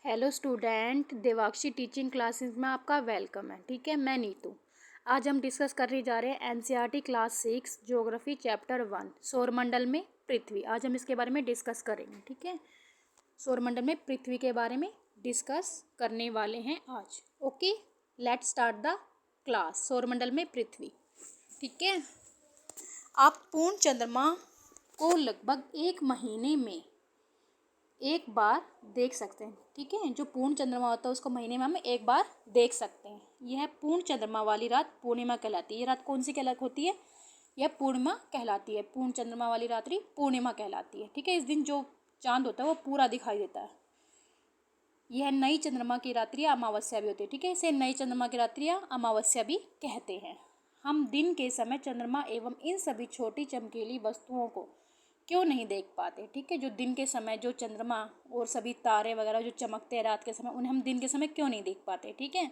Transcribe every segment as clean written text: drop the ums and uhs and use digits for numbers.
Hello student, Devakshi teaching classes में आपका welcome है। ठीक है, मैं नीतू। आज हम डिस्कस करने जा रहे हैं एनसीईआरटी क्लास 6 ज्योग्राफी चैप्टर 1 सौरमंडल में पृथ्वी। आज हम इसके बारे में डिस्कस करेंगे। ठीक है, सौरमंडल में पृथ्वी के बारे में डिस्कस करने वाले हैं आज। Okay, let's start the class. सौरमंडल में पृथ्वी। ठीक है, आप पूर्ण चंद्रमा को लगभग एक महीने में एक बार देख सकते हैं। ठीक है, जो पूर्ण चंद्रमा होता है उसको महीने में हम एक बार देख सकते हैं। यह पूर्ण चंद्रमा वाली रात पूर्णिमा कहलाती है। ये रात कौन सी कहला होती है? यह पूर्णिमा कहलाती है। पूर्ण चंद्रमा वाली रात्रि पूर्णिमा कहलाती है। ठीक है, इस दिन जो चांद होता है वो पूरा दिखाई देता है। यह नई चंद्रमा की रात्रि अमावस्या भी होती है। ठीक है, इसे नई चंद्रमा की रात्रि या अमावस्या भी कहते हैं। हम दिन के समय चंद्रमा एवं इन सभी छोटी चमकीली वस्तुओं को क्यों नहीं देख पाते? ठीक है, जो दिन के समय जो चंद्रमा और सभी तारे वगैरह जो चमकते हैं रात के समय, उन्हें हम दिन के समय क्यों नहीं देख पाते? ठीक है,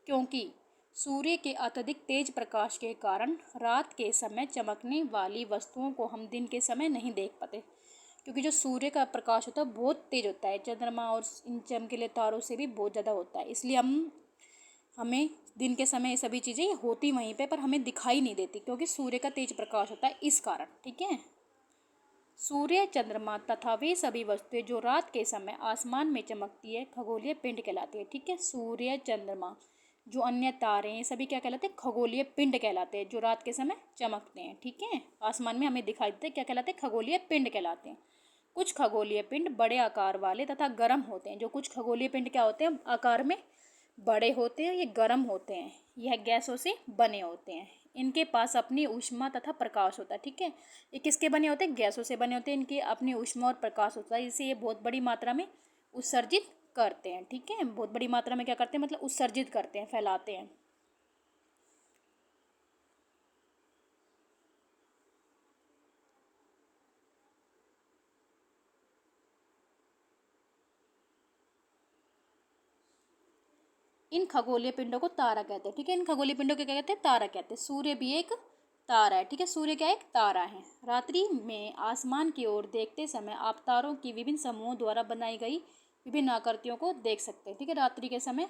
क्योंकि सूर्य के अत्यधिक तेज प्रकाश के कारण रात के समय चमकने वाली वस्तुओं को हम दिन के समय नहीं देख पाते। क्योंकि जो सूर्य का प्रकाश होता है बहुत तेज होता है, चंद्रमा और इन चमकीले तारों से भी बहुत ज़्यादा होता है। इसलिए हमें दिन के समय ये सभी चीज़ें होती वहीं पे, पर हमें दिखाई नहीं देती क्योंकि सूर्य का तेज प्रकाश होता है, इस कारण। ठीक है, सूर्य, चंद्रमा तथा वे सभी वस्तुएं जो रात के समय आसमान में चमकती है खगोलीय पिंड कहलाती है। ठीक है, सूर्य, चंद्रमा, जो अन्य तारे हैं सभी क्या कहलाते हैं? खगोलीय पिंड कहलाते हैं, जो रात के समय चमकते हैं। ठीक है, आसमान में हमें दिखाई देते हैं, क्या कहलाते हैं? खगोलीय पिंड कहलाते हैं। कुछ खगोलीय पिंड बड़े आकार वाले तथा गर्म होते हैं। जो कुछ खगोलीय पिंड क्या होते हैं? आकार में बड़े होते हैं, ये गर्म होते हैं, यह गैसों से बने होते हैं। इनके पास अपनी ऊष्मा तथा प्रकाश होता है। ठीक है, ये किसके बने होते हैं? गैसों से बने होते हैं। इनकी अपनी ऊष्मा और प्रकाश होता है, इसे ये बहुत बड़ी मात्रा में उत्सर्जित करते हैं। ठीक है, बहुत बड़ी मात्रा में क्या करते हैं? मतलब उत्सर्जित करते हैं, फैलाते हैं। इन खगोलीय पिंडों को तारा कहते हैं। ठीक है, इन खगोलीय पिंडों को क्या कहते हैं? तारा कहते हैं। सूर्य भी एक तारा है। ठीक है, सूर्य क्या है? एक तारा है। रात्रि में आसमान की ओर देखते समय आप तारों की विभिन्न समूहों द्वारा बनाई गई विभिन्न आकृतियों को देख सकते हैं। ठीक है, रात्रि के समय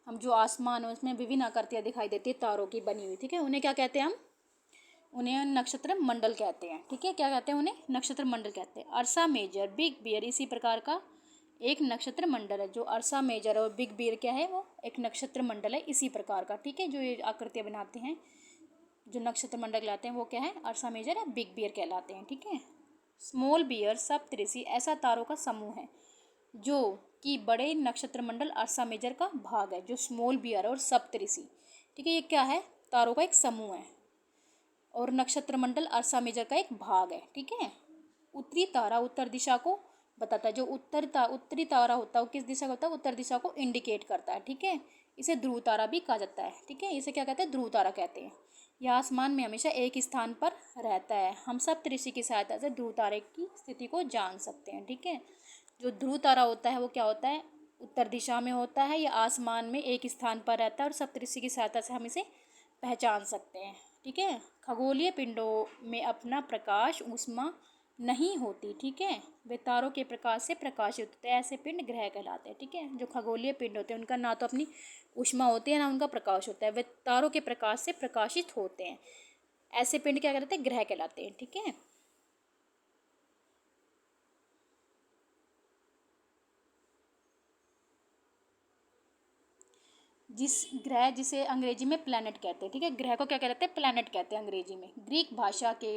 हम जो आसमान है उसमें विभिन्न आकृतियाँ दिखाई देती है तारों की बनी हुई। ठीक है, उन्हें क्या कहते हैं? हम उन्हें नक्षत्र मंडल कहते हैं। ठीक है, क्या कहते हैं? उन्हें नक्षत्र मंडल कहते हैं। अर्सा मेजर, बिग बियर इसी प्रकार का एक नक्षत्र मंडल है। जो अर्सा मेजर और बिग बियर क्या है? वो एक नक्षत्र मंडल है इसी प्रकार का। ठीक है, जो ये आकृतियाँ बनाते हैं, जो नक्षत्र मंडल कहलाते हैं, वो क्या है? अर्सा मेजर या बिग बियर कहलाते हैं। ठीक है, स्मॉल बियर सप्तऋषि ऐसा तारों का समूह है जो कि बड़े नक्षत्र मंडल अर्सा मेजर का भाग है। जो स्मॉल बियर और सप्तऋषि, ठीक है, ये क्या है? तारों का एक समूह है और नक्षत्र मंडल अर्सा मेजर का एक भाग है। ठीक है, उत्तरी तारा उत्तर दिशा को बताता है। जो उत्तरी तारा होता है वो किस दिशा का होता है? उत्तर दिशा को इंडिकेट करता है। ठीक है, इसे ध्रुव तारा भी कहा जाता है। ठीक है, इसे क्या कहते हैं? ध्रुव तारा कहते हैं। यह आसमान में हमेशा एक स्थान पर रहता है। हम सप्तऋषि की सहायता से ध्रुव तारे की स्थिति को जान सकते हैं। ठीक है, जो ध्रुव तारा होता है वो क्या होता है? उत्तर दिशा में होता है, यह आसमान में एक स्थान पर रहता है और सप्तऋषि की सहायता से हम इसे पहचान सकते हैं। ठीक है, खगोलीय पिंडों में अपना प्रकाश ऊष्मा नहीं होती। ठीक है, वे तारों के प्रकाश से प्रकाशित होते हैं। ऐसे पिंड ग्रह कहलाते हैं। ठीक है, जो खगोलीय पिंड होते हैं उनका ना तो अपनी ऊष्मा होती है ना उनका प्रकाश होता है, वे तारों के प्रकाश से प्रकाशित होते हैं। ऐसे पिंड क्या कहलाते हैं? ग्रह कहलाते हैं। ठीक है, जिस ग्रह जिसे अंग्रेजी में प्लैनेट कहते हैं। ठीक है, ग्रह को क्या कहते हैं? प्लैनेट कहते हैं अंग्रेजी में। ग्रीक भाषा के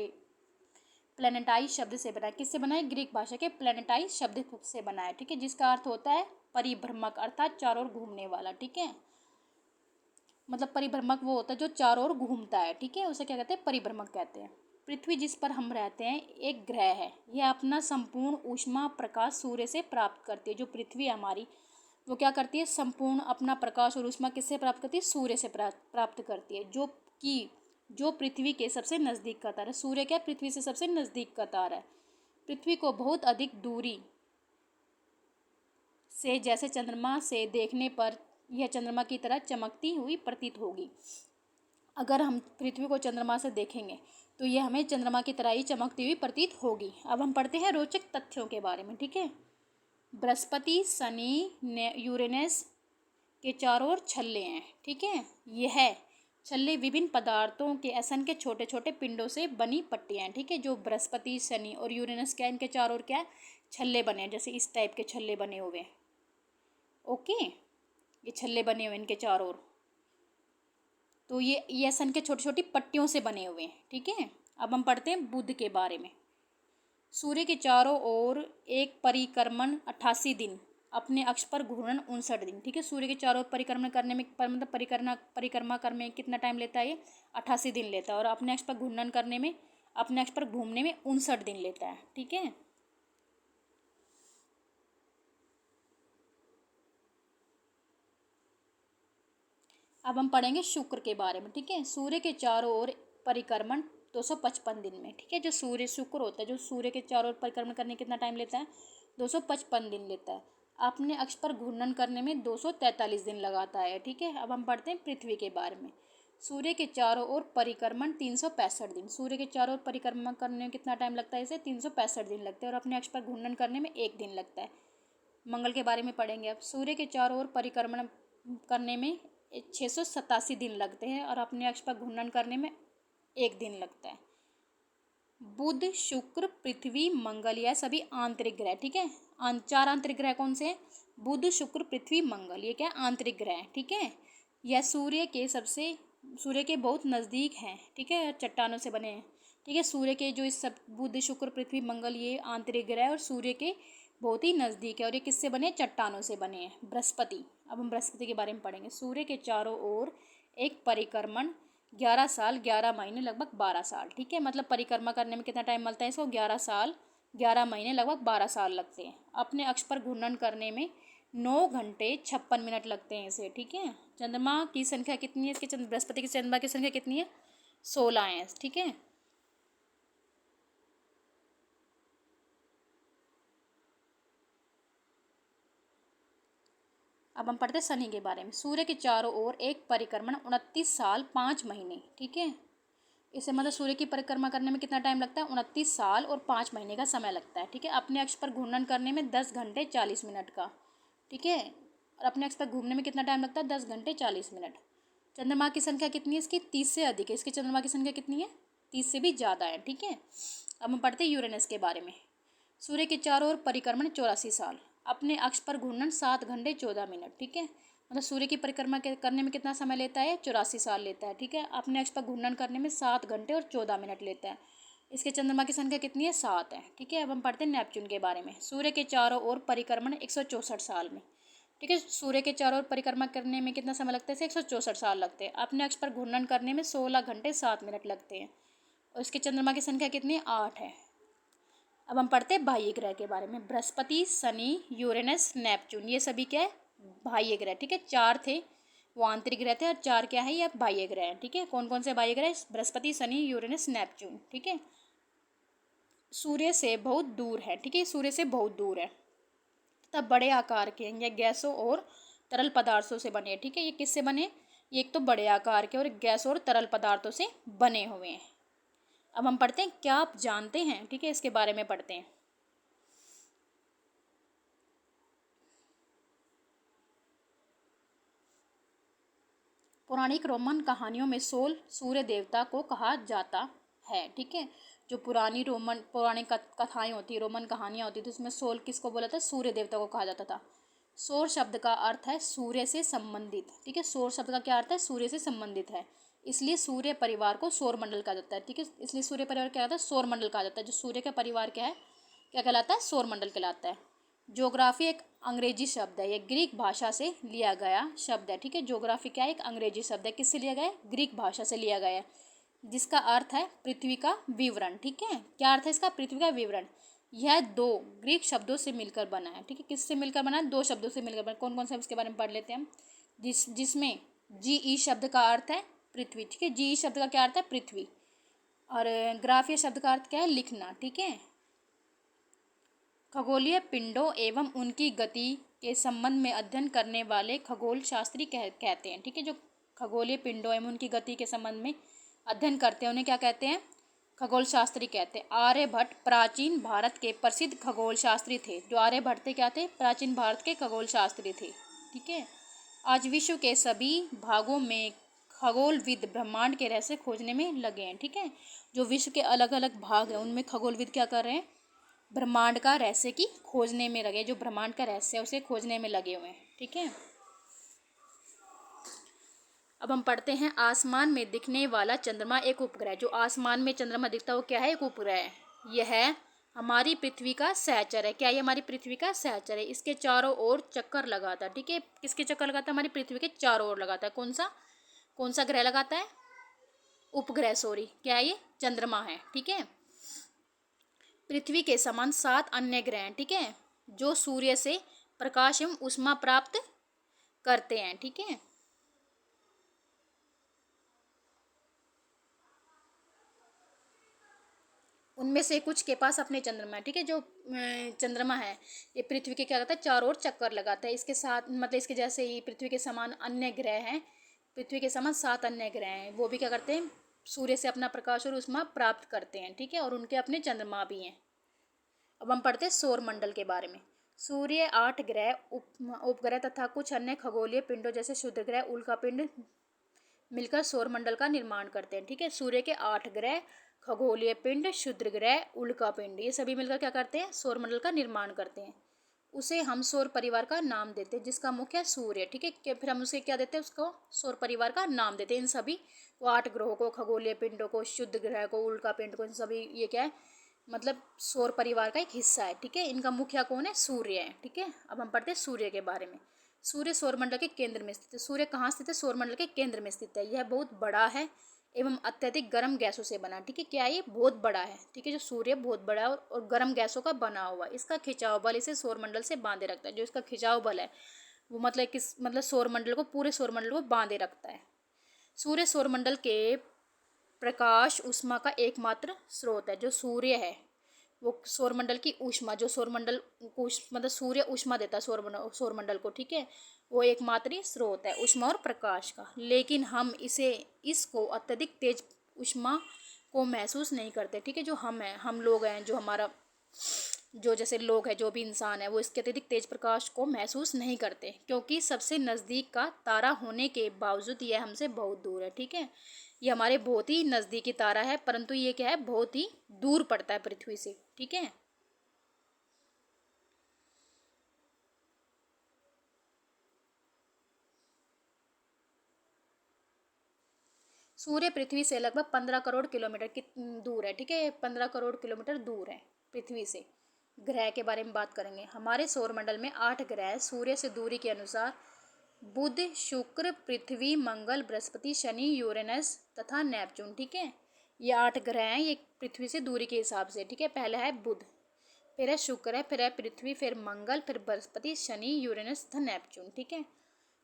प्लैनेटाइज शब्द से बना है। किससे बना है? ग्रीक भाषा के प्लैनेटाइज शब्द से बना है। ठीक है, जिसका अर्थ होता है परिभ्रमक, अर्थात चारों ओर घूमने वाला। ठीक है, मतलब परिभ्रमक वो होता है जो चारों ओर घूमता है। ठीक है, उसे क्या कहते हैं? परिभ्रमक कहते हैं। पृथ्वी जिस पर हम रहते हैं एक ग्रह है। यह अपना संपूर्ण ऊष्मा प्रकाश सूर्य से प्राप्त करती है। जो पृथ्वी हमारी वो क्या करती है? संपूर्ण अपना प्रकाश और ऊष्मा किससे प्राप्त करती है? सूर्य से प्राप्त करती है। जो पृथ्वी के सबसे नज़दीक का तारा है। सूर्य क्या? पृथ्वी से सबसे नज़दीक का तारा है। पृथ्वी को बहुत अधिक दूरी से जैसे चंद्रमा से देखने पर यह चंद्रमा की तरह चमकती हुई प्रतीत होगी। अगर हम पृथ्वी को चंद्रमा से देखेंगे तो यह हमें चंद्रमा की तरह ही चमकती हुई प्रतीत होगी। अब हम पढ़ते हैं रोचक तथ्यों के बारे में। ठीक है, बृहस्पति, शनि, यूरेनस के चारों ओर छल्ले हैं। ठीक है, यह छल्ले विभिन्न पदार्थों के असंख्य छोटे छोटे पिंडों से बनी पट्टियाँ हैं। ठीक है, जो बृहस्पति, शनि और यूरेनस क्या है, इनके चारों ओर क्या है, छल्ले बने हैं, जैसे इस टाइप के छल्ले बने हुए हैं। ओके, ये छल्ले बने हुए इनके चारों ओर, तो ये असंख्य छोटी छोटी पट्टियों से बने हुए हैं। ठीक है, अब हम पढ़ते हैं बुध के बारे में। सूर्य के चारों ओर एक परिक्रमण 88 दिन, अपने अक्ष पर घूर्णन 59 दिन। ठीक है, सूर्य के चारों ओर परिक्रमण करने में मतलब परिक्रमा करने में कितना टाइम लेता है, ये 88 दिन लेता है, और अपने अक्ष पर घूर्णन करने में, अपने अक्ष पर घूमने में 59 दिन लेता है। ठीक है, अब हम पढ़ेंगे शुक्र के बारे में। ठीक है, सूर्य के चारों ओर परिक्रमण 255 दिन में। ठीक है, जो सूर्य शुक्र होता है, जो सूर्य के चारों ओर परिक्रमण करने में कितना टाइम लेता है, 255 दिन लेता है। अपने अक्ष पर घूर्णन करने में 243 दिन लगाता है। ठीक है, अब हम पढ़ते हैं पृथ्वी के बारे में। सूर्य के चारों ओर परिक्रमण 365 दिन। सूर्य के चारों ओर परिक्रमा करने में कितना टाइम लगता है, इसे 365 दिन लगते हैं, और अपने अक्ष पर घूर्णन करने में 1 दिन लगता है। मंगल के बारे में पढ़ेंगे अब। सूर्य के चारों ओर परिक्रमण करने में 687 दिन लगते हैं, और अपने अक्ष पर घूर्णन करने में 1 दिन लगता है। बुध, शुक्र, पृथ्वी, मंगल, यह सभी आंतरिक ग्रह। ठीक है, 4 आंतरिक ग्रह कौन से हैं, बुध, शुक्र, पृथ्वी, मंगल, ये क्या आंतरिक ग्रह हैं। ठीक है, यह सूर्य के बहुत नज़दीक हैं। ठीक है, चट्टानों से बने हैं। ठीक है, सूर्य के जो इस सब बुध, शुक्र, पृथ्वी, मंगल, ये आंतरिक ग्रह और सूर्य के बहुत ही नज़दीक है, और ये किससे बने, चट्टानों से बने हैं। बृहस्पति, अब हम बृहस्पति के बारे में पढ़ेंगे। सूर्य के चारों ओर एक परिक्रमण 11 साल 11 महीने लगभग 12 साल। ठीक है, मतलब परिक्रमा करने में कितना टाइम लगता है इसको, 11 साल 11 महीने लगभग 12 साल लगते हैं। अपने अक्ष पर घूर्णन करने में 9 घंटे 56 मिनट लगते हैं इसे। ठीक है, चंद्रमा की संख्या कितनी है इसके, बृहस्पति की चंद्रमा की संख्या कितनी है, 16 है। ठीक है, अब हम पढ़ते हैं शनि के बारे में। सूर्य के चारों ओर एक परिक्रमण 29 साल 5 महीने। ठीक है, इसे मतलब सूर्य की परिक्रमा करने में कितना टाइम लगता है, 29 साल और 5 महीने का समय लगता है। ठीक है, अपने अक्ष पर घूर्णन करने में 10 घंटे 40 मिनट का। ठीक है, और अपने अक्ष पर घूमने में कितना टाइम लगता है, 10 घंटे 40 मिनट। चंद्रमा की संख्या कितनी है इसकी, 30 से अधिक है। इसकी चंद्रमा की संख्या कितनी है, 30 से भी ज़्यादा है। ठीक है, अब हम पढ़ते हैं यूरेनस के बारे में। सूर्य के चारों ओर परिक्रमण 84 साल, अपने अक्ष पर घूर्णन 7 घंटे 14 मिनट। ठीक है, मतलब सूर्य की परिक्रमा करने में कितना समय लेता है, 84 साल लेता है। ठीक है, अपने अक्ष पर घूर्णन करने में 7 घंटे और 14 मिनट लेता है। इसके चंद्रमा की संख्या कितनी है, 7 है। ठीक है, अब हम पढ़ते हैं नेपच्यून के बारे में। सूर्य के चारों ओर परिक्रमण 164 साल में। ठीक है, सूर्य के चारों ओर परिक्रमा करने में कितना समय लगता है, इसे 164 साल लगते हैं। अपने अक्ष पर घूर्णन करने में 16 घंटे 7 मिनट लगते हैं, और इसके चंद्रमा की संख्या कितनी है, 8 है। अब हम पढ़ते हैं बाह्य ग्रह के बारे में। बृहस्पति, शनि, यूरेनस, नेपच्यून, ये सभी क्या है, बाह्य ग्रह। ठीक है, 4 थे वो आंतरिक ग्रह थे, और 4 क्या है, ये बाह्य ग्रह हैं। ठीक है, कौन कौन से बाह्य ग्रह, बृहस्पति, शनि, यूरेनस, नेपच्यून। ठीक है, सूर्य से बहुत दूर है। ठीक है, सूर्य से बहुत दूर है, तब बड़े आकार के हैं, ये गैसों और तरल पदार्थों से बने हैं। ठीक है, ये किससे बने, ये एक तो बड़े आकार के और गैस और तरल पदार्थों से बने हुए हैं। अब हम पढ़ते हैं, क्या आप जानते हैं, ठीक है, इसके बारे में पढ़ते हैं। पौराणिक रोमन कहानियों में सोल सूर्य देवता को कहा जाता है। ठीक है, जो पुरानी रोमन पौराणिक कथाएं होती, रोमन कहानियाँ होती थी, उसमें सोल किसको बोला था, सूर्य देवता को कहा जाता था। सौर शब्द का अर्थ है सूर्य से संबंधित। ठीक है, सौर शब्द का क्या अर्थ है, सूर्य से संबंधित है, इसलिए सूर्य परिवार को सौर मंडल कहा जाता है। ठीक है, इसलिए सूर्य परिवार क्या कहता है, सौर मंडल कहा जाता है। जो सूर्य का परिवार क्या है, क्या कहलाता है, सौर मंडल कहलाता है। ज्योग्राफी एक अंग्रेजी शब्द है, ये ग्रीक भाषा से लिया गया शब्द है। ठीक है, ज्योग्राफी क्या है, एक अंग्रेजी शब्द है, किससे लिया गया है, ग्रीक भाषा से लिया गया है, जिसका अर्थ है पृथ्वी का विवरण। ठीक है, क्या अर्थ है इसका, पृथ्वी का विवरण। यह 2 ग्रीक शब्दों से मिलकर बना है। ठीक है, किससे मिलकर बना है, 2 शब्दों से मिलकर बना। कौन कौन से, इसके बारे में पढ़ लेते हैं हम। जिसमें GE शब्द का अर्थ है पृथ्वी। ठीक है, GE शब्द का क्या अर्थ है, पृथ्वी, और ग्राफीय शब्द का अर्थ क्या है, लिखना। ठीक है, खगोलीय पिंडों एवं उनकी गति के संबंध में अध्ययन करने वाले खगोल शास्त्री कहते हैं। ठीक है, जो खगोलीय पिंडों एवं उनकी गति के संबंध में अध्ययन करते हैं, उन्हें क्या कहते हैं, खगोल शास्त्री कहते हैं। आर्यभट्ट प्राचीन भारत के प्रसिद्ध खगोल शास्त्री थे। जो आर्यभट्ट थे क्या थे? प्राचीन भारत के खगोल शास्त्री थे। ठीक है। आज विश्व के सभी भागों में खगोलविद ब्रह्मांड के रहस्य खोजने में लगे हैं। ठीक है। जो विश्व के अलग अलग भाग हैं उनमें खगोलविद क्या कर रहे हैं? ब्रह्मांड का रहस्य की खोजने में लगे। जो ब्रह्मांड का रहस्य है उसे खोजने में लगे हुए हैं। ठीक है। अब हम पढ़ते हैं आसमान में दिखने वाला चंद्रमा एक उपग्रह। जो आसमान में चंद्रमा दिखता है वो क्या है? एक उपग्रह है। यह हमारी पृथ्वी का सहचर है। क्या ये हमारी पृथ्वी का सहचर है? इसके चारों ओर चक्कर लगाता है। ठीक है। किसके चक्कर लगाता है? हमारी पृथ्वी के चारों ओर लगाता है। कौन सा ग्रह लगाता है? उपग्रह, सॉरी। क्या है ये? चंद्रमा है। ठीक है। पृथ्वी के समान 7 अन्य ग्रह हैं। ठीक है। जो सूर्य से प्रकाश एवं ऊष्मा प्राप्त करते हैं। ठीक है। उनमें से कुछ के पास अपने चंद्रमा है। ठीक है। जो चंद्रमा है ये पृथ्वी के क्या करता है? चारों ओर चक्कर लगाता है। इसके साथ मतलब इसके जैसे ही पृथ्वी के समान अन्य ग्रह हैं। पृथ्वी के समान 7 अन्य ग्रह हैं। वो भी क्या करते हैं? सूर्य से अपना प्रकाश और ऊष्मा प्राप्त करते हैं। ठीक है। और उनके अपने चंद्रमा भी हैं। अब हम पढ़ते हैं सौर मंडल के बारे में। सूर्य, 8 ग्रह, उपग्रह तथा कुछ अन्य खगोलीय पिंडों जैसे क्षुद्र ग्रह, उल्कापिंड मिलकर सौरमंडल का निर्माण करते हैं। ठीक है। सूर्य के 8 ग्रह, खगोलीय पिंड, क्षुद्र ग्रह, उल्कापिंड, ये सभी मिलकर क्या करते हैं? सौरमंडल का निर्माण करते हैं। उसे हम सौर परिवार का नाम देते हैं, जिसका मुख्य सूर्य। ठीक है। फिर हम उसे क्या देते हैं? उसको सौर परिवार का नाम देते हैं। इन सभी को, 8 ग्रहों को, खगोलीय पिंडों को, शुद्ध ग्रह को, उल्कापिंड को, इन सभी ये क्या है? मतलब सौर परिवार का एक हिस्सा है। ठीक है। इनका मुखिया कौन है? सूर्य है। ठीक है। अब हम पढ़ते हैं सूर्य के बारे में। सूर्य सौरमंडल के केंद्र में स्थित है। सूर्य कहाँ स्थित है? सौरमंडल के केंद्र में स्थित है। यह बहुत बड़ा है एवं अत्यधिक गर्म गैसों से बना। ठीक है। क्या है? ये बहुत बड़ा है। ठीक है। जो सूर्य बहुत बड़ा है और गर्म गैसों का बना हुआ। इसका खिंचाव बल इसे सौरमंडल से बांधे रखता है। जो इसका खिंचाव बल है वो मतलब सौरमंडल को, पूरे सौरमंडल को बांधे रखता है। सूर्य सौरमंडल के प्रकाश ऊष्मा का एकमात्र स्रोत है। जो सूर्य है वो सौरमंडल की ऊष्मा, जो सौरमंडल को मतलब सूर्य ऊष्मा देता है सौरमंडल को। ठीक है। वो एकमात्र ही स्रोत है ऊष्मा और प्रकाश का। लेकिन हम इसको अत्यधिक तेज ऊष्मा को महसूस नहीं करते। ठीक है। जो हम लोग हैं, जो हमारा जो जैसे लोग हैं, जो भी इंसान है, वो इसके अत्यधिक तेज प्रकाश को महसूस नहीं करते, क्योंकि सबसे नज़दीक का तारा होने के बावजूद यह हमसे बहुत दूर है। ठीक है। ये हमारे बहुत ही नज़दीकी तारा है, परंतु ये क्या है? बहुत ही दूर पड़ता है पृथ्वी से। ठीक है। सूर्य पृथ्वी से लगभग 15 करोड़ किलोमीटर की दूर है। ठीक है। 15 करोड़ किलोमीटर दूर है पृथ्वी से। ग्रह के बारे में बात करेंगे। हमारे सौरमंडल में 8 ग्रह सूर्य से दूरी के अनुसार बुध, शुक्र, पृथ्वी, मंगल, बृहस्पति, शनि, यूरेनस तथा नेपच्यून। ठीक है। ये 8 ग्रह हैं, ये पृथ्वी से दूरी के हिसाब से। ठीक है। पहला है बुध, फिर है शुक्र है, फिर है पृथ्वी, फिर मंगल, फिर बृहस्पति, शनि, यूरेनस तथा नेपच्यून। ठीक है।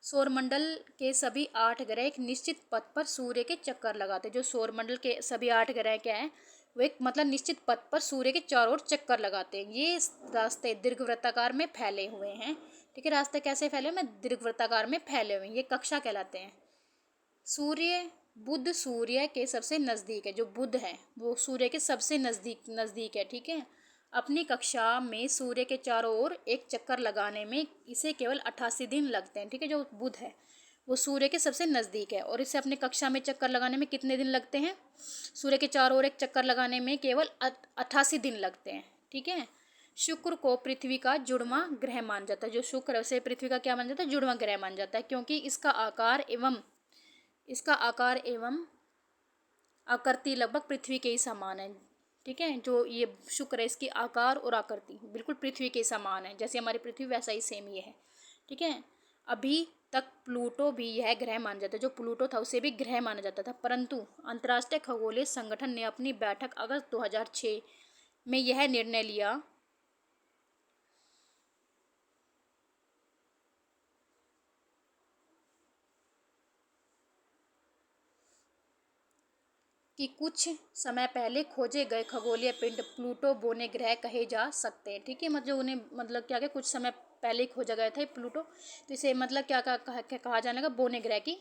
सौरमंडल के सभी 8 ग्रह एक निश्चित पथ पर सूर्य के चक्कर लगाते हैं। जो सौरमंडल के सभी 8 ग्रह क्या है? वो एक मतलब निश्चित पथ पर सूर्य के चारों ओर चक्कर लगाते हैं। ये रास्ते दीर्घवृत्ताकार में फैले हुए हैं। ठीक है। रास्ते कैसे फैले हुए हैं? दीर्घवृत्ताकार में फैले हुए हैं। ये कक्षा कहलाते हैं। बुध सूर्य के सबसे नज़दीक है। जो बुध है वो सूर्य के सबसे नज़दीक है। ठीक है। अपनी कक्षा में सूर्य के चारों ओर एक चक्कर लगाने में इसे केवल 88 दिन लगते हैं। ठीक है। जो बुध है वो सूर्य के सबसे नज़दीक है और इसे अपने कक्षा में चक्कर लगाने में कितने दिन लगते हैं? सूर्य के चारों ओर एक चक्कर लगाने में केवल 88 दिन लगते हैं। ठीक है। शुक्र को पृथ्वी का जुड़वां ग्रह मान जाता है। जो शुक्र है उसे पृथ्वी का क्या मान जाता है? जुड़वां ग्रह मान जाता है, क्योंकि इसका आकार एवं आकृति लगभग पृथ्वी के ही समान है। ठीक है। जो ये शुक्र है इसकी आकार और आकृति बिल्कुल पृथ्वी के समान है। जैसे हमारी पृथ्वी वैसा ही सेम ये है। ठीक है। अभी तक प्लूटो भी यह ग्रह माना जाता है। जो प्लूटो था उसे भी ग्रह माना जाता था, परंतु अंतर्राष्ट्रीय खगोलीय संगठन ने अपनी बैठक अगस्त 2006 में यह निर्णय लिया कि कुछ समय पहले खोजे गए खगोलीय पिंड प्लूटो बोने ग्रह कहे जा सकते हैं। ठीक है। मतलब उन्हें मतलब क्या कुछ समय पहले ही खोजा गया था प्लूटो, तो इसे मतलब क्या कहा जाने लगा? बोने ग्रह की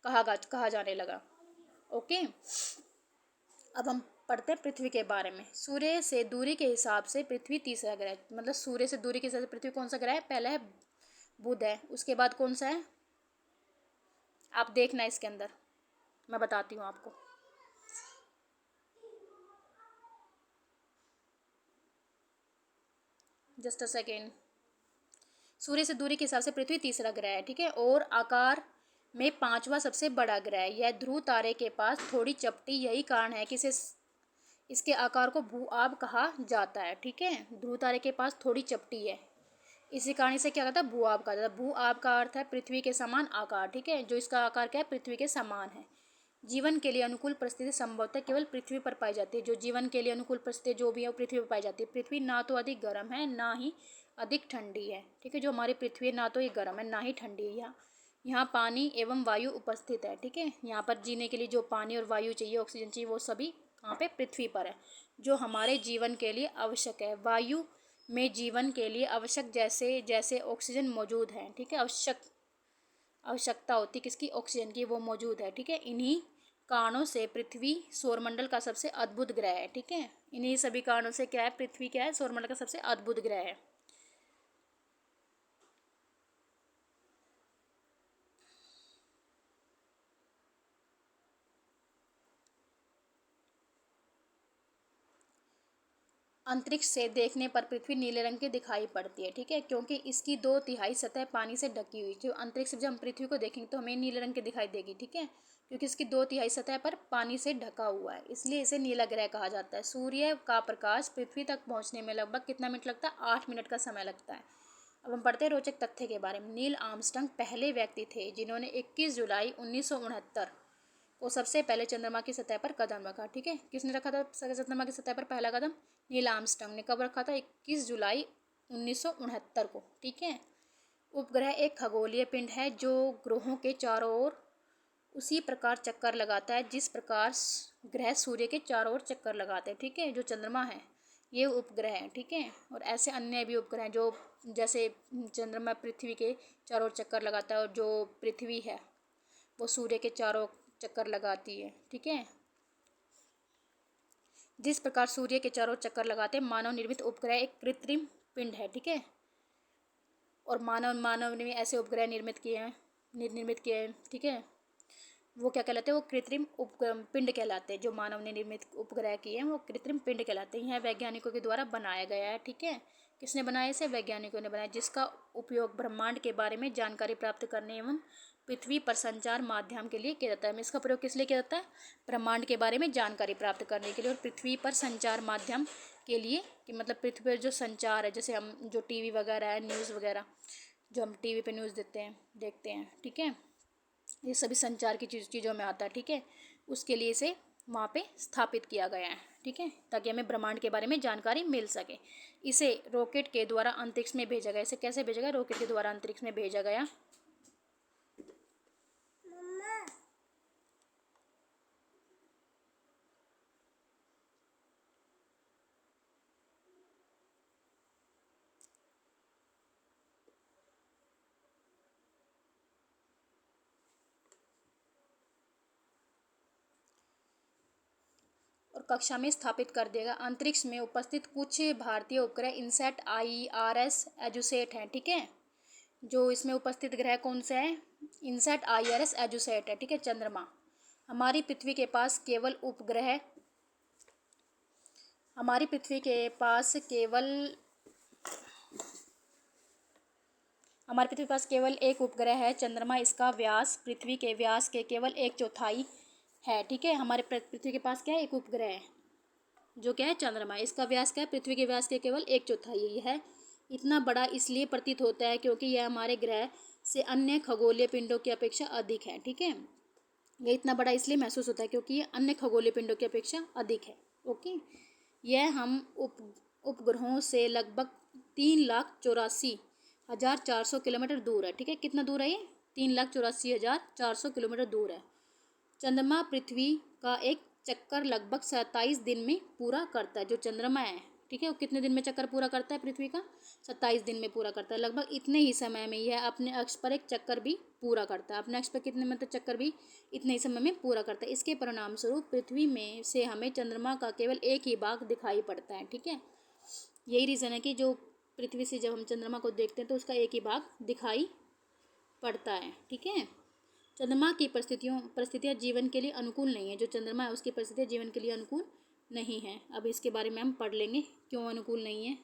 कहा जाने लगा। ओके। अब हम पढ़ते हैं पृथ्वी के बारे में। सूर्य से दूरी के हिसाब से पृथ्वी तीसरा ग्रह, मतलब सूर्य से दूरी के हिसाब से पृथ्वी कौन सा ग्रह है? पहला है बुध है, उसके बाद कौन सा है? आप देखना इसके अंदर, मैं बताती हूँ आपको। Just a second. सूर्य से दूरी के हिसाब से पृथ्वी तीसरा ग्रह है, ठीक है, और आकार में पांचवा सबसे बड़ा ग्रह है। यह ध्रुव तारे के पास थोड़ी चपटी, यही कारण है कि इसके आकार को भू आब कहा जाता है, ठीक है। ध्रुव तारे के पास थोड़ी चपटी है, इसी कारण इसे क्या कहता है? भू आब कहा जाता है। भू आब का अर्थ है पृथ्वी के समान आकार, ठीक है, जो इसका आकार क्या है? पृथ्वी के समान है। जीवन के लिए अनुकूल परिस्थिति संभवतः केवल पृथ्वी पर पाई जाती है। जो जीवन के लिए अनुकूल परिस्थिति जो भी है वो पृथ्वी पर पाई जाती है। पृथ्वी ना तो अधिक गर्म है ना ही अधिक ठंडी है, ठीक है। जो हमारी पृथ्वी है ना तो ये गर्म है ना ही ठंडी है। यहाँ पानी एवं वायु उपस्थित है, ठीक है। यहाँ पर जीने के लिए जो पानी और वायु चाहिए, ऑक्सीजन चाहिए, वो सभी यहाँ पे पृथ्वी पर है, जो हमारे जीवन के लिए आवश्यक है। वायु में जीवन के लिए आवश्यक जैसे जैसे ऑक्सीजन मौजूद है, ठीक है, आवश्यकता होती किसकी? ऑक्सीजन की, वो मौजूद है, ठीक है। इन्हीं कारणों से पृथ्वी सौरमंडल का सबसे अद्भुत ग्रह है, ठीक है। इन्हीं सभी कारणों से क्या है? पृथ्वी क्या है? सौरमंडल का सबसे अद्भुत ग्रह है। अंतरिक्ष से देखने पर पृथ्वी नीले रंग की दिखाई पड़ती है, ठीक है, क्योंकि इसकी 2/3 सतह पानी से ढकी हुई। जो अंतरिक्ष से जब हम पृथ्वी को देखेंगे तो हमें नीले रंग की दिखाई देगी, ठीक है, क्योंकि इसकी 2/3 सतह पर पानी से ढका हुआ है, इसलिए इसे नीला ग्रह कहा जाता है। सूर्य का प्रकाश पृथ्वी तक पहुँचने में लगभग कितना मिनट लगता है? 8 मिनट का समय लगता है। अब हम पढ़ते हैं रोचक तथ्य के बारे में। नील आर्मस्ट्रांग पहले व्यक्ति थे जिन्होंने 21 जुलाई 1969 को सबसे पहले चंद्रमा की सतह पर कदम रखा, ठीक है। किसने रखा था चंद्रमा की सतह पर पहला कदम? नील आर्मस्ट्रांग ने। कब रखा था? 21 जुलाई 1969 को, ठीक है। उपग्रह एक खगोलीय पिंड है जो ग्रहों के चारों ओर उसी प्रकार चक्कर लगाता है जिस प्रकार ग्रह सूर्य के चारों ओर चक्कर लगाते हैं, ठीक है। जो चंद्रमा है ये उपग्रह है, ठीक है, और ऐसे अन्य भी उपग्रह हैं जो जैसे चंद्रमा पृथ्वी के चारों ओर चक्कर लगाता है, और जो पृथ्वी है वो सूर्य के चारों चक्कर लगाती है, ठीक है। जिस प्रकार सूर्य के चारों चक्कर लगाते हैं, मानव निर्मित उपग्रह एक कृत्रिम पिंड है, ठीक है, और मानव ने ऐसे उपग्रह निर्मित किए हैं, ठीक है। वो क्या कहलाते हैं? वो कृत्रिम पिंड कहलाते हैं। जो मानव ने निर्मित उपग्रह किए हैं वो कृत्रिम पिंड कहलाते हैं। यह वैज्ञानिकों के द्वारा बनाया गया है, ठीक है। किसने बनाया इसे? वैज्ञानिकों ने बनाया, जिसका उपयोग ब्रह्मांड के बारे में जानकारी प्राप्त करने एवं पृथ्वी पर संचार माध्यम के लिए किया जाता है। इसका प्रयोग किस लिए किया जाता है? ब्रह्मांड के बारे में जानकारी प्राप्त करने के लिए और पृथ्वी पर संचार माध्यम के लिए, कि मतलब पृथ्वी पर जो संचार है, जैसे हम जो टीवी वगैरह है, न्यूज़ वगैरह जो हम टीवी पे न्यूज़ देखते हैं, ठीक है, ये सभी संचार की चीज़ों में आता है, ठीक है। उसके लिए इसे वहाँ पे स्थापित किया गया है, ठीक है, ताकि हमें ब्रह्मांड के बारे में जानकारी मिल सके। इसे रॉकेट के द्वारा अंतरिक्ष में भेजा गया। इसे कैसे भेजा गया? रॉकेट के द्वारा अंतरिक्ष में भेजा गया। और कक्षा में स्थापित कर देगा। अंतरिक्ष में उपस्थित कुछ भारतीय उपग्रह इनसैट, IRS, एजुसेट हैं, ठीक है। जो इसमें उपस्थित ग्रह कौन से हैं? इनसैट, IRS, एजुसेट है, ठीक है। चंद्रमा। हमारी पृथ्वी के पास केवल उपग्रह हमारी पृथ्वी के पास केवल एक उपग्रह है, चंद्रमा। इसका व्यास पृथ्वी के व्यास के केवल 1/4 है, ठीक है। हमारे पृथ्वी के पास क्या है? एक उपग्रह है, जो क्या है? चंद्रमा। इसका व्यास क्या है? पृथ्वी के व्यास के केवल 1/4 ही है। इतना बड़ा इसलिए प्रतीत होता है क्योंकि यह हमारे ग्रह से अन्य खगोलीय पिंडों की अपेक्षा अधिक है, ठीक है। यह इतना बड़ा इसलिए महसूस होता है क्योंकि ये अन्य खगोलीय पिंडों की अपेक्षा अधिक है, ओके। यह हम उपग्रहों से लगभग 3,84,400 किलोमीटर दूर है, ठीक है। कितना दूर है ये? 3,84,400 किलोमीटर दूर है। चंद्रमा पृथ्वी का एक चक्कर लगभग 27 दिन में पूरा करता है। जो चंद्रमा है, ठीक है। वो कितने दिन में चक्कर पूरा करता है पृथ्वी का? 27 दिन में पूरा करता है। लगभग इतने ही समय में यह अपने अक्ष पर एक चक्कर भी पूरा करता है। अपने अक्ष पर कितने मतलब चक्कर भी इतने ही समय में पूरा करता है। इसके परिणाम स्वरूप पृथ्वी में से हमें चंद्रमा का केवल एक ही भाग दिखाई पड़ता है। ठीक है, यही रीज़न है कि जो पृथ्वी से जब हम चंद्रमा को देखते हैं तो उसका एक ही भाग दिखाई पड़ता है। ठीक है। चंद्रमा की परिस्थितियाँ जीवन के लिए अनुकूल नहीं है। जो चंद्रमा है उसकी परिस्थितियाँ जीवन के लिए अनुकूल नहीं है। अब इसके बारे में हम पढ़ लेंगे क्यों अनुकूल नहीं है।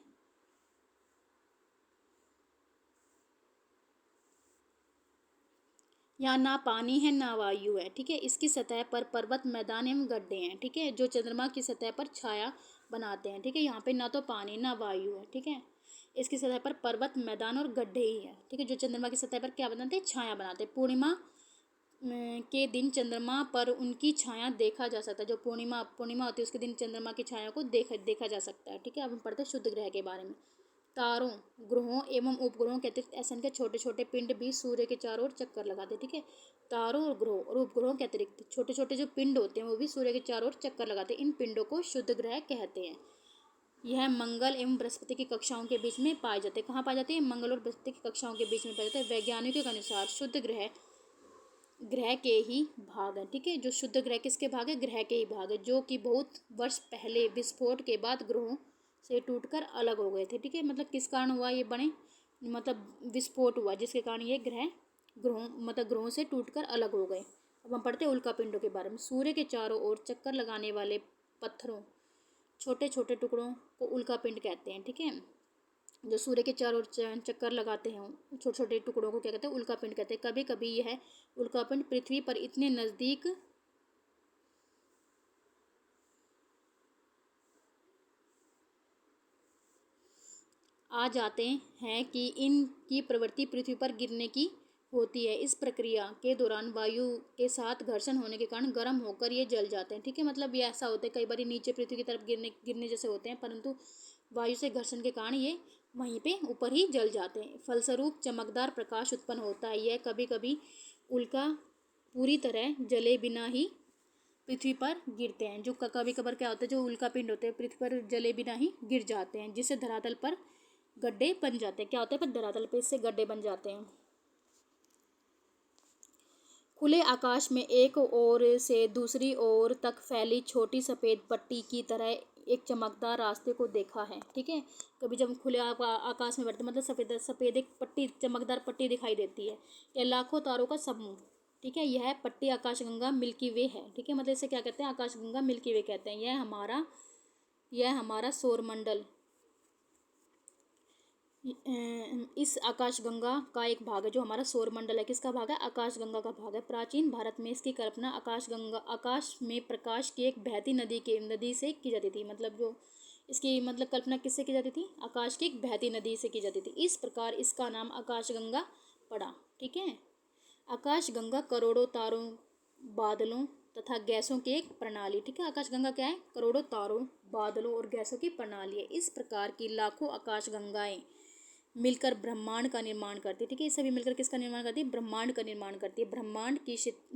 यहाँ ना पानी है ना वायु है। ठीक है। इसकी सतह पर पर्वत, मैदान एवं गड्ढे हैं। ठीक है, जो चंद्रमा की सतह पर छाया बनाते हैं। ठीक है, यहाँ पे ना तो पानी ना वायु है। ठीक है, इसकी सतह पर पर्वत, मैदान और गड्ढे ही है। ठीक है, जो चंद्रमा की सतह पर क्या बनाते हैं? छाया बनाते हैं। पूर्णिमा के दिन चंद्रमा पर उनकी छाया देखा जा सकता है। जो पूर्णिमा होती है उसके दिन चंद्रमा की छाया को देखा जा सकता है। ठीक है, अब हम पढ़ते हैं शुद्ध ग्रह के बारे में। तारों, ग्रहों एवं उपग्रहों के अतिरिक्त ऐसे के छोटे छोटे पिंड भी सूर्य के चारों ओर चक्कर लगाते हैं। ठीक है, तारों और ग्रहों और उपग्रहों के अतिरिक्त छोटे छोटे जो पिंड होते हैं वो भी सूर्य के चारों ओर चक्कर लगाते हैं। इन पिंडों को शुद्ध ग्रह कहते हैं। यह मंगल एवं बृहस्पति की कक्षाओं के बीच में पाए जाते हैं। कहाँ पाए जाते हैं? मंगल और बृहस्पति की कक्षाओं के बीच में पाए जाते हैं। वैज्ञानिकों के अनुसार शुद्ध ग्रह के ही भाग है। ठीक है, जो शुद्ध ग्रह किसके भाग है? ग्रह के ही भाग है, जो कि बहुत वर्ष पहले विस्फोट के बाद ग्रहों से टूटकर अलग हो गए थे। ठीक है, मतलब किस कारण हुआ ये बने? मतलब विस्फोट हुआ जिसके कारण ये ग्रहों से टूटकर अलग हो गए। अब हम पढ़ते हैं उल्का पिंडों के बारे में। सूर्य के चारों ओर चक्कर लगाने वाले पत्थरों, छोटे छोटे टुकड़ों को उल्का पिंड कहते हैं। ठीक है, जो सूर्य के चारों ओर चक्कर लगाते हैं छोटे छोटे टुकड़ों को क्या कहते हैं? उल्का पिंड कहते हैं। कभी कभी यह उल्का पिंड पृथ्वी पर इतने नज़दीक आ जाते हैं कि इनकी प्रवृत्ति पृथ्वी पर गिरने की होती है। इस प्रक्रिया के दौरान वायु के साथ घर्षण होने के कारण गर्म होकर ये जल जाते हैं। ठीक है, मतलब ये ऐसा होता है कई बार नीचे पृथ्वी की तरफ गिरने जैसे होते हैं, परंतु वायु से घर्षण के कारण ये वहीं पे ऊपर ही जल जाते हैं। फलस्वरूप चमकदार प्रकाश उत्पन्न होता है। यह कभी कभी उल्का पूरी तरह जले बिना ही पृथ्वी पर गिरते हैं। जो कभी कभार क्या होता है, जो उल्का पिंड होते हैं पृथ्वी पर जले बिना ही गिर जाते हैं, जिससे धरातल पर गड्ढे बन जाते हैं। क्या होता है? पर धरातल पे इससे गड्ढे बन जाते हैं। खुले आकाश में एक ओर से दूसरी ओर तक फैली छोटी सफ़ेद पट्टी की तरह एक चमकदार रास्ते को देखा है। ठीक है, कभी जब खुले आकाश में बढ़ते मतलब सफ़ेद एक पट्टी, चमकदार पट्टी दिखाई देती है। यह लाखों तारों का समूह। ठीक है, यह पट्टी आकाशगंगा मिल्की वे है। ठीक है, मतलब इसे क्या कहते हैं? आकाशगंगा मिल्की वे कहते हैं। यह हमारा सौरमंडल इस आकाशगंगा का एक भाग है। जो हमारा सौरमंडल है किसका भाग है? आकाशगंगा का भाग है। प्राचीन भारत में इसकी कल्पना आकाश में प्रकाश की एक बहती नदी से की जाती थी। मतलब जो इसकी कल्पना किससे की जाती थी? आकाश की एक बहती नदी से की जाती थी। इस प्रकार इसका नाम आकाशगंगा पड़ा। ठीक है, आकाशगंगा करोड़ों तारों, बादलों तथा गैसों की एक प्रणाली। ठीक है, आकाशगंगा क्या है? करोड़ों तारों, बादलों और गैसों की प्रणाली है। इस प्रकार की लाखों आकाशगंगाएं मिलकर ब्रह्मांड का निर्माण करती है। ठीक है, ये सभी मिलकर किसका निर्माण करती है? ब्रह्मांड का निर्माण करती है। ब्रह्मांड की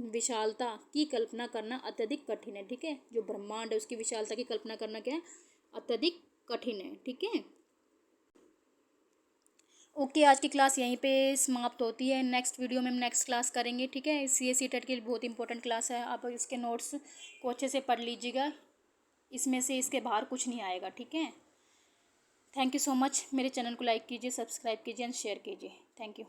विशालता की कल्पना करना अत्यधिक कठिन है। ठीक है, जो ब्रह्मांड है उसकी विशालता की कल्पना करना क्या है? अत्यधिक कठिन है। ठीक है, ओके, आज की क्लास यहीं पे समाप्त होती है। नेक्स्ट वीडियो में हम नेक्स्ट क्लास करेंगे। ठीक है, CSE टेट के लिए बहुत इंपॉर्टेंट क्लास है। आप इसके नोट्स को अच्छे से पढ़ लीजिएगा, इसमें से इसके बाहर कुछ नहीं आएगा। ठीक है, थैंक यू सो मच। मेरे चैनल को लाइक कीजिए, सब्सक्राइब कीजिए एंड शेयर कीजिए। Thank you.